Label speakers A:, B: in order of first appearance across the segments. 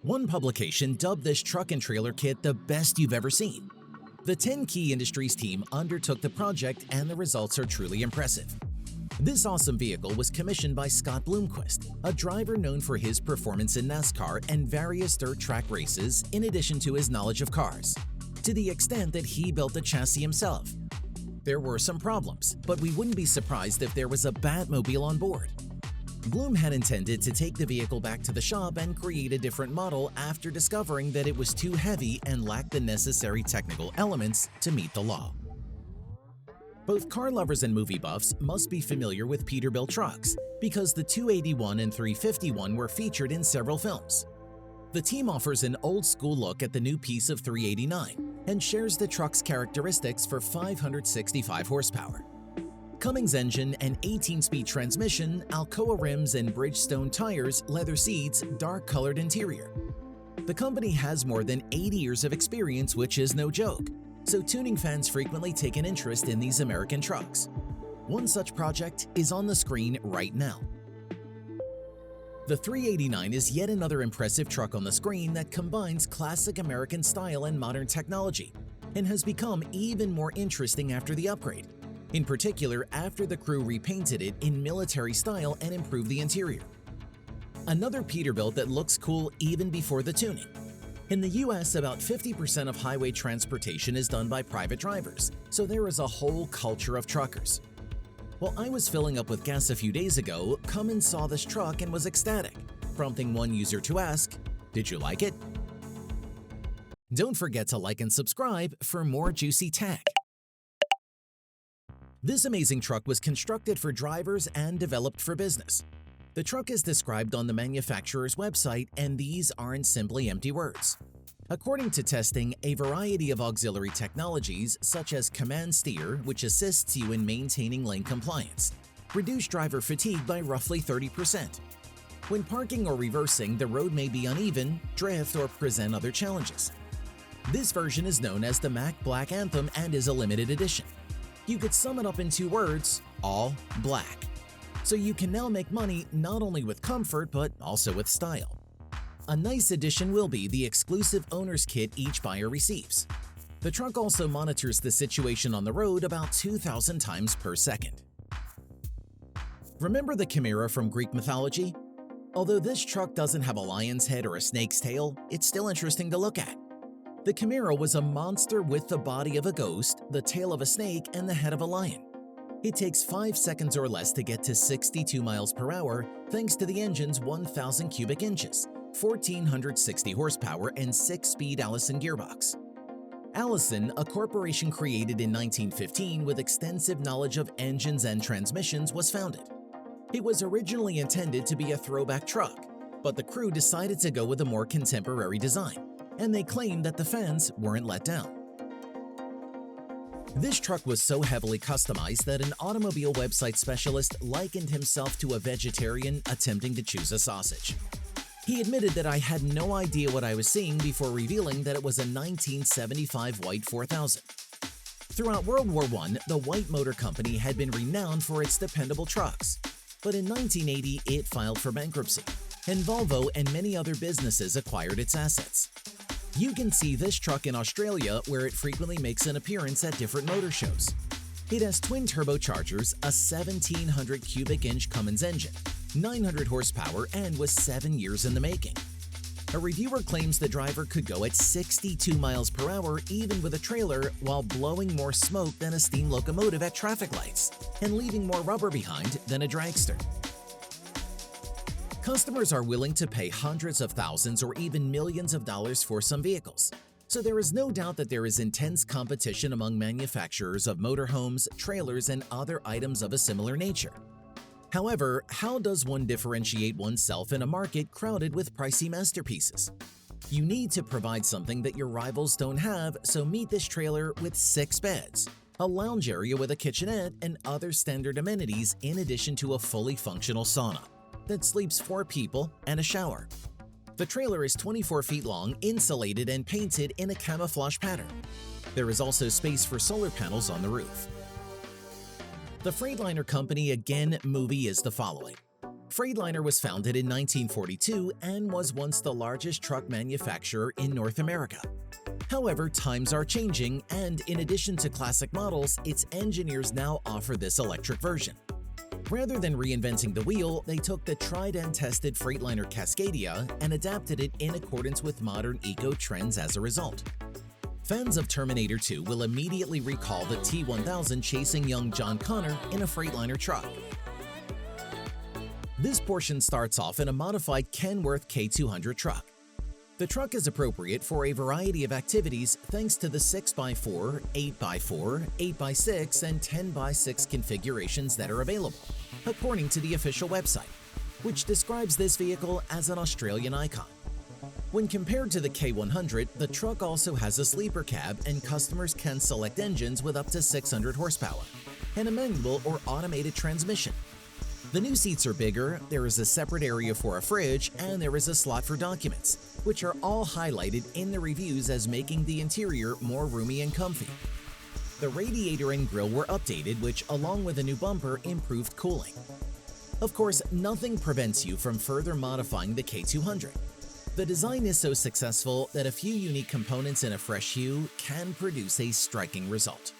A: One publication dubbed this truck and trailer kit the best you've ever seen. The 10 Key Industries team undertook the project and the results are truly impressive. This awesome vehicle was commissioned by Scott Bloomquist, a driver known for his performance in NASCAR and various dirt track races in addition to his knowledge of cars, to the extent that he built the chassis himself. There were some problems, but we wouldn't be surprised if there was a Batmobile on board. Bloom had intended to take the vehicle back to the shop and create a different model after discovering that it was too heavy and lacked the necessary technical elements to meet the law. Both car lovers and movie buffs must be familiar with Peterbilt trucks because the 281 and 351 were featured in several films. The team offers an old-school look at the new piece of 389 and shares the truck's characteristics for 565 horsepower. Cummins engine and 18-speed transmission, Alcoa rims and Bridgestone tires, leather seats, dark-colored interior. The company has more than 80 years of experience, which is no joke, so tuning fans frequently take an interest in these American trucks. One such project is on the screen right now. The 389 is yet another impressive truck on the screen that combines classic American style and modern technology, and has become even more interesting after the upgrade. In particular, after the crew repainted it in military style and improved the interior. Another Peterbilt that looks cool even before the tuning. In the US, about 50% of highway transportation is done by private drivers, so there is a whole culture of truckers. While I was filling up with gas a few days ago, Cummins saw this truck and was ecstatic, prompting one user to ask, "Did you like it?" Don't forget to like and subscribe for more juicy tech. This amazing truck was constructed for drivers and developed for business. The truck is described on the manufacturer's website, and these aren't simply empty words. According to testing, a variety of auxiliary technologies such as command steer, which assists you in maintaining lane compliance, reduce driver fatigue by roughly 30%. When parking or reversing, the road may be uneven, drift, or present other challenges. This version is known as the Mac Black Anthem and is a limited edition. You could sum it up in 2 words, all black. So you can now make money not only with comfort but also with style. A nice addition will be the exclusive owner's kit each buyer receives. The truck also monitors the situation on the road about 2,000 times per second. Remember the chimera from Greek mythology? Although this truck doesn't have a lion's head or a snake's tail, it's still interesting to look at. The chimera was a monster with the body of a ghost, the tail of a snake, and the head of a lion. It takes 5 seconds or less to get to 62 miles per hour thanks to the engine's 1,000 cubic inches, 1,460 horsepower, and 6-speed Allison gearbox. Allison, a corporation created in 1915 with extensive knowledge of engines and transmissions, was founded. It was originally intended to be a throwback truck, but the crew decided to go with a more contemporary design, and they claimed that the fans weren't let down. This truck was so heavily customized that an automobile website specialist likened himself to a vegetarian attempting to choose a sausage. He admitted that I had no idea what I was seeing before revealing that it was a 1975 White 4000. Throughout World War I, the White Motor Company had been renowned for its dependable trucks, but in 1980 it filed for bankruptcy, and Volvo and many other businesses acquired its assets. You can see this truck in Australia, where it frequently makes an appearance at different motor shows. It has twin turbochargers, a 1,700 cubic inch Cummins engine, 900 horsepower, and was 7 years in the making. A reviewer claims the driver could go at 62 miles per hour even with a trailer, while blowing more smoke than a steam locomotive at traffic lights and leaving more rubber behind than a dragster. Customers are willing to pay hundreds of thousands or even millions of dollars for some vehicles, so there is no doubt that there is intense competition among manufacturers of motorhomes, trailers, and other items of a similar nature. However, how does one differentiate oneself in a market crowded with pricey masterpieces? You need to provide something that your rivals don't have, so meet this trailer with 6 beds, a lounge area with a kitchenette, and other standard amenities in addition to a fully functional sauna that sleeps 4 people and a shower. The trailer is 24 feet long, insulated, and painted in a camouflage pattern. There is also space for solar panels on the roof. The Freightliner company again movie is the following. Freightliner was founded in 1942 and was once the largest truck manufacturer in North America. However, times are changing, and in addition to classic models, its engineers now offer this electric version. Rather than reinventing the wheel, they took the tried and tested Freightliner Cascadia and adapted it in accordance with modern eco-trends as a result. Fans of Terminator 2 will immediately recall the T-1000 chasing young John Connor in a Freightliner truck. This portion starts off in a modified Kenworth K200 truck. The truck is appropriate for a variety of activities thanks to the 6x4, 8x4, 8x6, and 10x6 configurations that are available, according to the official website, which describes this vehicle as an Australian icon. When compared to the K100, the truck also has a sleeper cab, and customers can select engines with up to 600 horsepower and a manual or automated transmission. The new seats are bigger, there is a separate area for a fridge, and there is a slot for documents, which are all highlighted in the reviews as making the interior more roomy and comfy. The radiator and grille were updated, which, along with a new bumper, improved cooling. Of course, nothing prevents you from further modifying the K200. The design is so successful that a few unique components in a fresh hue can produce a striking result.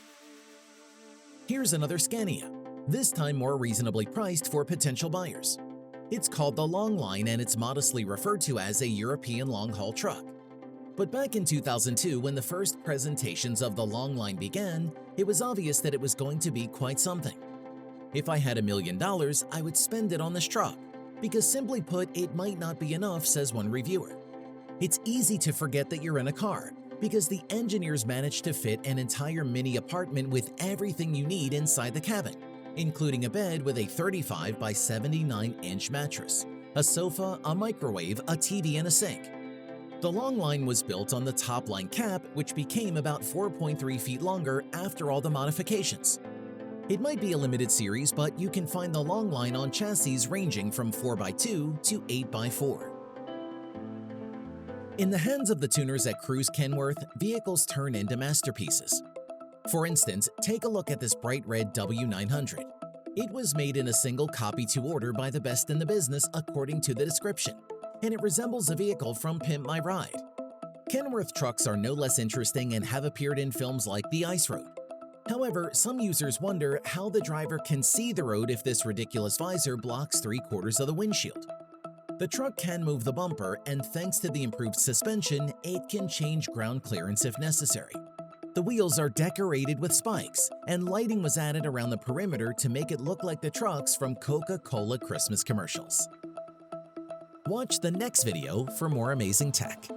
A: Here's another Scania, this time more reasonably priced for potential buyers. It's called the Longline, and it's modestly referred to as a European long-haul truck. But back in 2002, when the first presentations of the Longline began, it was obvious that it was going to be quite something. If I had $1 million, I would spend it on this truck, because simply put, it might not be enough, says one reviewer. It's easy to forget that you're in a car, because the engineers managed to fit an entire mini apartment with everything you need inside the cabin, including a bed with a 35 by 79-inch mattress, a sofa, a microwave, a TV, and a sink. The Longline was built on the top-line cab, which became about 4.3 feet longer after all the modifications. It might be a limited series, but you can find the Longline on chassis ranging from 4x2 to 8x4. In the hands of the tuners at Cruise Kenworth, vehicles turn into masterpieces. For instance, take a look at this bright red W900. It was made in a single copy to order by the best in the business according to the description, and it resembles a vehicle from Pimp My Ride. Kenworth trucks are no less interesting and have appeared in films like The Ice Road. However, some users wonder how the driver can see the road if this ridiculous visor blocks 3/4 of the windshield. The truck can move the bumper, and thanks to the improved suspension, it can change ground clearance if necessary. The wheels are decorated with spikes, and lighting was added around the perimeter to make it look like the trucks from Coca-Cola Christmas commercials. Watch the next video for more amazing tech.